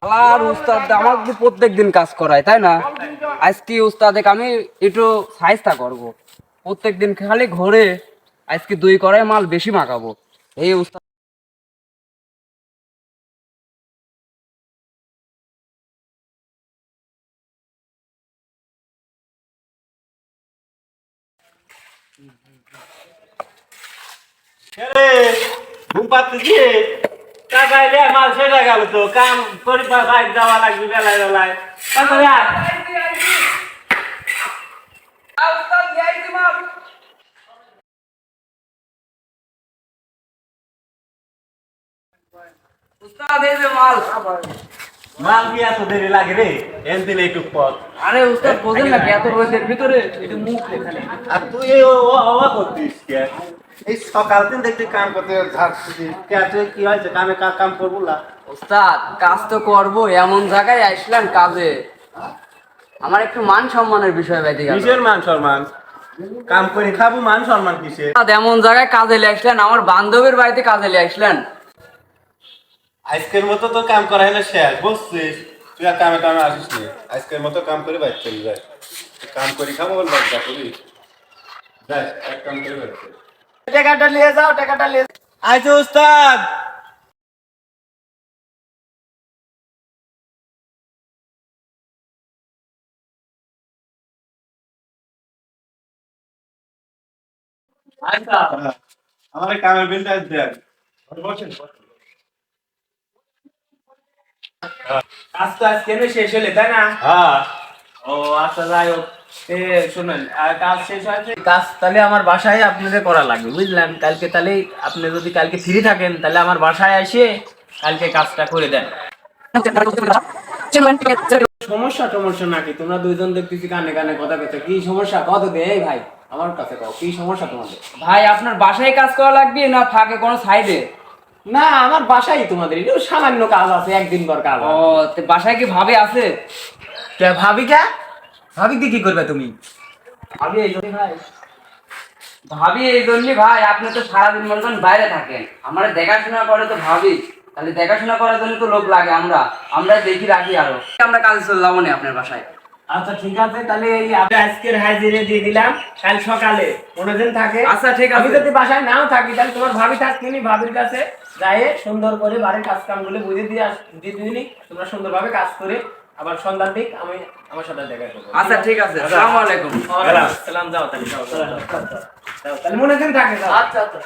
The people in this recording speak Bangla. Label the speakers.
Speaker 1: আর উস্তাদ আমাকে প্রত্যেকদিন কাজ করায়, তাই না? আজকে উস্তাদে আমি একটু সাইজটা করব। প্রত্যেকদিন খালি ঘরে আজকে 2 কড়াই মাল বেশি মাখাবো। এই উস্তাদ
Speaker 2: ঘুম পাচ্ছে টাকা এলে মাল সেটা গেল তো কাম করি বাইক যাওয়া লাগবে বেলায় বেলায় তারপরে আর
Speaker 1: উস্তাদ এই যে মাল।
Speaker 2: মাল কি এত দেরি লাগে রে এন দিলে একটু পথ
Speaker 1: আরে উস্তাদ বোঝেন না কি এত রোদের ভিতরে একটু মুখ এখানে।
Speaker 2: আর তুই এই অবাক করতিস কে এই সকাল দিন দেখতে কাম করতে ঝাড়ছিস কে তুই কি হয়েছে কামে কাম করবো না
Speaker 1: উস্তাদ কাজ তো করবো, এমন জায়গায় আসলাম কাজে, আমার একটু মান সম্মানের বিষয় বাইতে গেল।
Speaker 2: কিসের মান সম্মান কাম করে খাবো মান সম্মান কিসের
Speaker 1: উস্তাদ, এমন জায়গায় কাজে লিয়ে আসলেন, আমার বান্ধবীর বাড়িতে কাজে লিয়ে আসলেন।
Speaker 2: আজকের মতো তো কাম করা হলে শেষ বুঝছিস তুই আর কামে কামে আসিস নি আজকের মতো কাম করে বাইর চলে যায় কাম করে খাবো বল লজ্জা করি যাই এক কাম করে বাইর চলে
Speaker 1: টাকাটা নিয়ে যাও, টাকাটা নিয়ে
Speaker 2: আইছো উস্তাদ আচ্ছা আমার কামের বিলটা দেন বসেন
Speaker 3: কাজ তো আজকে শেষ হলে তাই না?
Speaker 2: হ্যাঁ
Speaker 3: ও আচ্ছা যাই হোক শুনেন কাজ শেষ হয়েছে, কাজ তাহলে আমার বাসায় আপনাদের করা লাগবে বুঝলেন। কালকে তাহলে আপনি যদি কালকে ফ্রি থাকেন তাহলে আমার বাসায় এসে কালকে কাজটা করে দেন। সমস্যা সমস্যা নাকি? তোমরা দুইজন দেখতেছি কানে কানে কথা কথা, কি সমস্যা কত দে এই ভাই আমার কাছে কও কি সমস্যা তোমাদের?
Speaker 1: ভাই আপনার বাসায় কাজ করা লাগবে না ফাঁকে কোনো সাইডে?
Speaker 3: না আমার বাসায় তোমাদের একটু সামান্য কাজ আছে, একদিন পর কাজ
Speaker 1: ও তো বাসায় কি ভাবে আছে?
Speaker 3: কে ভাবি কে ভাবি দিয়ে কি করবে তুমি? ভাবি এই জন্য ভাই
Speaker 1: ভাবি এই জন্যই ভাই, আপনি তো সারাদিন মনে করেন বাইরে থাকেন, আমার দেখাশোনা করে তো ভাবি, তাহলে দেখাশোনা করার জন্য তো লোক লাগে, আমরা দেখি রাখি আরো, আমরা কাজে চলে যাবো না আপনার বাসায়।
Speaker 3: আচ্ছা ঠিক আছে, তাহলে এই আমি আজকের হাজিরে দিয়ে দিলাম, কাল সকালে 15 দিন থাকে।
Speaker 1: আচ্ছা ঠিক আছে।
Speaker 3: আমি যদি বাসায় নাও থাকি তাহলে তোমার ভাবি থাকবেনি, ভাবির কাছে যাই সুন্দর করে বাড়ির কাজ কাম গুলো বুঝে দিয়ে দিবি, তোমরা সুন্দরভাবে কাজ করে আবার সন্ধ্যার দিক আমি আমার সাথে দেখা করবো।
Speaker 1: আচ্ছা ঠিক আছে, আসসালামু আলাইকুম।
Speaker 3: সালাম যাও তাহলে যাও তাহলে মনে দিন থাকে।
Speaker 1: আচ্ছা আচ্ছা।